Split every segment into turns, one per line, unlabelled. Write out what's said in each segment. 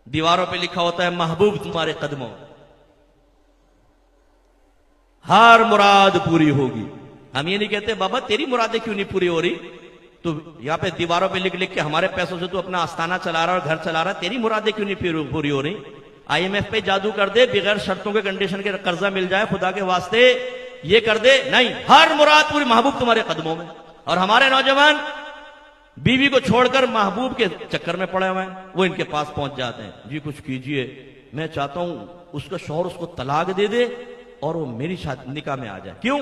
दीवारों पे लिखा होता है महबूब तुम्हारे कदमों, हर मुराद पूरी होगी। हम ये नहीं कहते बाबा तेरी मुरादें क्यों नहीं पूरी हो रही, तो यहां पे दीवारों पे लिख लिख के हमारे पैसों से तू अपना आस्थाना चला रहा है और घर चला रहा है, तेरी मुरादें क्यों नहीं पूरी हो रही। IMF पे जादू कर दे, बगैर शर्तों के कंडीशन के कर्जा मिल जाए, खुदा के वास्ते ये कर दे, नहीं, हर मुराद पूरी, महबूब तुम्हारे कदमों में। और हमारे नौजवान बीवी को छोड़कर महबूब के चक्कर में पड़े हुए हैं, वो इनके पास पहुंच जाते हैं, जी कुछ कीजिए, मैं चाहता हूं उसका शौहर उसको तलाक दे दे और वो मेरी शादी निकाह में आ जाए। क्यों?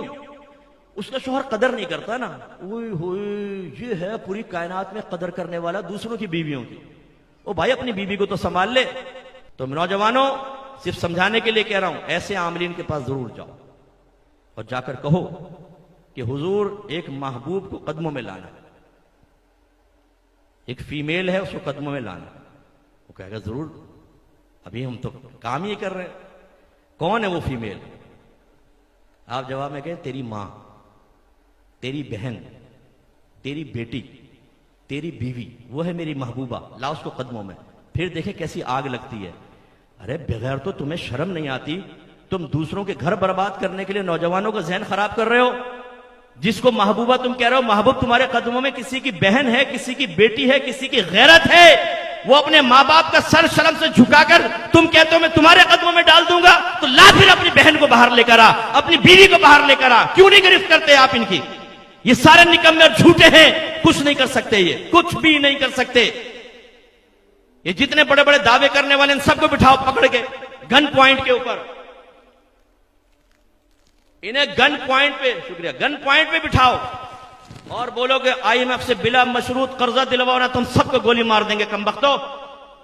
उसका शौहर कदर नहीं करता ना। ओए होए, ये है पूरी कायनात में कदर करने वाला दूसरों की बीवियों की। ओ भाई अपनी बीवी को तो संभाल ले। तो नौजवानों सिर्फ समझाने के लिए कह रहा हूं, ऐसे आमलीन के पास जरूर जाओ और जाकर कहो कि हुजूर एक महबूब को कदमों में लाना, एक फीमेल है उसको कदमों में लाना। वो कहेगा जरूर, अभी हम तो काम ही कर रहे हैं। कौन है वो फीमेल? आप जवाब में कहें तेरी मां, तेरी बहन, तेरी बेटी, तेरी बीवी, वो है मेरी महबूबा, ला उसको कदमों में। फिर देखें कैसी आग लगती है। अरे बगैर तो तुम्हें शर्म नहीं आती, तुम दूसरों के घर बर्बाद करने के लिए नौजवानों का जहन खराब कर रहे हो। जिसको महबूबा तुम कह रहे हो, महबूब तुम्हारे कदमों में किसी की बहन है, किसी की बेटी है, किसी की गैरत है, वो अपने माँ बाप का सर शर्म से झुकाकर तुम कहते हो मैं तुम्हारे कदमों में डाल दूंगा, तो ला फिर अपनी बहन को बाहर लेकर आ, अपनी बीवी को बाहर लेकर आ। क्यों नहीं गिरफ्त करते आप इनकी? ये सारे निकम्मे और झूठे हैं, कुछ नहीं कर सकते, ये कुछ भी नहीं कर सकते। ये जितने बड़े बड़े दावे करने वाले इन सबको बिठाओ पकड़ के गन पॉइंट के ऊपर, इन्हें गन पॉइंट पे, शुक्रिया, गन पॉइंट पे बिठाओ और बोलो कि IMF से बिला मशरूत कर्जा दिलवाओ ना, तुम सबको गोली मार देंगे कमबख्तो,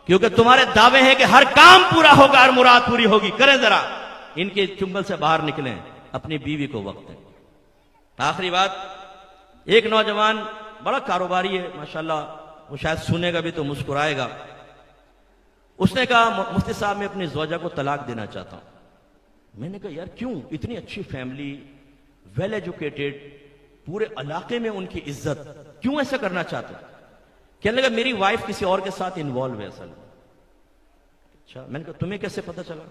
क्योंकि तुम्हारे दावे हैं कि हर काम पूरा होगा, हर मुराद पूरी होगी। करें जरा, इनके चुंगल से बाहर निकलें, अपनी बीवी को वक्त है। आखिरी बात, एक नौजवान बड़ा कारोबारी है माशाल्लाह, वो शायद सुनेगा भी तो मुस्कुराएगा। उसने कहा मुफ्ती साहब मैं अपनी ज़ौजा को तलाक देना चाहता हूं। मैंने कहा यार क्यों? इतनी अच्छी फैमिली, वेल एजुकेटेड, पूरे इलाके में उनकी इज्जत, क्यों ऐसा करना चाहते? कहने लगा मेरी वाइफ किसी और के साथ इन्वॉल्व है असल। अच्छा, मैंने कहा तुम्हें कैसे पता चला?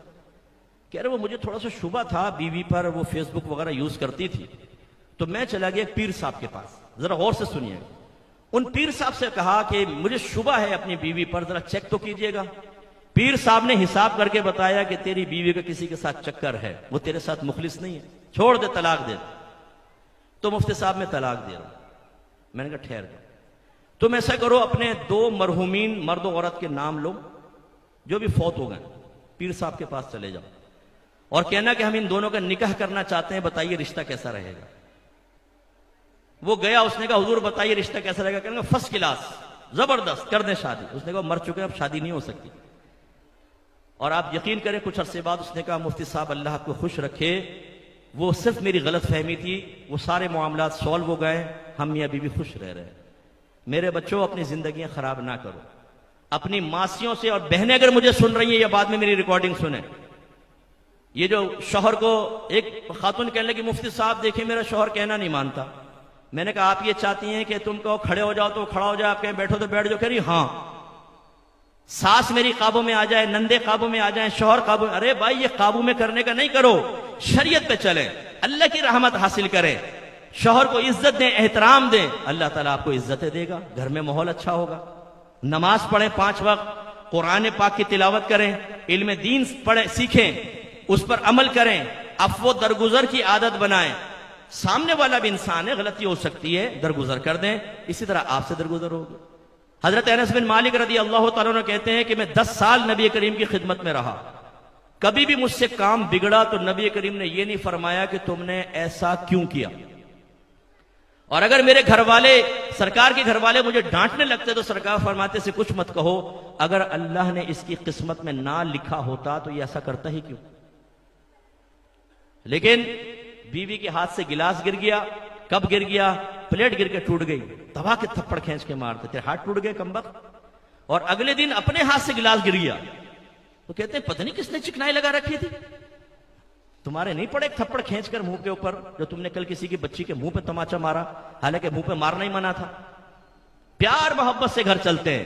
कह रहे वो मुझे थोड़ा सा शुबा था बीवी पर, वो फेसबुक वगैरह यूज करती थी, तो मैं चला गया पीर साहब के पास। जरा गौर से सुनिए, उन पीर साहब से कहा कि मुझे शुबा है अपनी बीवी पर, जरा चेक तो कीजिएगा। पीर साहब ने हिसाब करके बताया कि तेरी बीवी का किसी के साथ चक्कर है, वो तेरे साथ मुखलिस नहीं है, छोड़ दे, तलाक दे। तो मुफ्ती साहब मैं तलाक दे रहा हूं। मैंने कहा ठहर दो, तुम ऐसा करो अपने 2 मरहूमीन मर्द और औरत के नाम लो जो भी फौत हो गए, पीर साहब के पास चले जाओ और कहना कि हम इन दोनों का निकाह करना चाहते हैं, बताइए रिश्ता कैसा रहेगा। वो गया, उसने कहा हुजूर बताइए रिश्ता कैसा रहेगा। कहने फर्स्ट क्लास, जबरदस्त, कर दें शादी। उसने कहा मर चुके हैं, अब शादी नहीं हो सकती। और आप यकीन करें कुछ अरसे बाद उसने कहा मुफ्ती साहब अल्लाह आपको खुश रखे, वो सिर्फ मेरी गलत फहमी थी, वो सारे मामलात सॉल्व हो गए, हम मियां बीवी खुश रह रहे हैं। मेरे बच्चों अपनी जिंदगियां खराब ना करो। अपनी मासियों से, और बहनें अगर मुझे सुन रही हैं या बाद में मेरी रिकॉर्डिंग सुने, ये जो शौहर को एक खातून कहने लगी मुफ्ती साहब देखिए मेरा शौहर कहना नहीं मानता। मैंने कहा आप ये चाहती हैं कि तुम कहो खड़े हो जाओ तो खड़ा हो जाए, आप कहें बैठो तो बैठ जाओ। कह रही हाँ, सास मेरी काबू में आ जाए, नंदे काबू में आ जाए, शौहर काबू। अरे भाई ये काबू में करने का नहीं करो, शरीयत पे चले, अल्लाह की रहमत हासिल करें, शौहर को इज्जत दें, एहतराम दें, अल्लाह ताला आपको इज्जतें देगा, घर में माहौल अच्छा होगा। नमाज पढ़ें 5 वक्त, कुरान पाक की तिलावत करें, इल्म दीन पढ़ें, सीखें, उस पर अमल करें, अफ़्व दरगुजर की आदत बनाएं। सामने वाला भी इंसान है, गलती हो सकती है, दरगुजर कर दें, इसी तरह आपसे दरगुजर होगी। हजरत अनस बिन मालिक रदी अल्लाह तआला अन्हु कहते हैं कि मैं 10 साल नबी करीम की खिदमत में रहा, कभी भी मुझसे काम बिगड़ा तो नबी करीम ने यह नहीं फरमाया कि तुमने ऐसा क्यों किया। और अगर मेरे घर वाले, सरकार के घर वाले मुझे डांटने लगते तो सरकार फरमाते से कुछ मत कहो, अगर अल्लाह ने इसकी किस्मत में ना लिखा होता तो ये ऐसा करता ही क्यों। लेकिन बीवी के हाथ से गिलास गिर गया, कब गिर गया, प्लेट गिर के टूट गई, दबा के थप्पड़ खींच के मारते, तेरे हाथ टूट गए कमबख्त। और अगले दिन अपने हाथ से गिलास गिर गया तो कहते हैं पता नहीं किसने चिकनाई लगा रखी थी, तुम्हारे नहीं पड़े थप्पड़ खींचकर मुंह के ऊपर, जो तुमने कल किसी की बच्ची के मुंह पे तमाचा मारा, हालांकि मुंह पे मारना ही मना था। प्यार मोहब्बत से घर चलते हैं।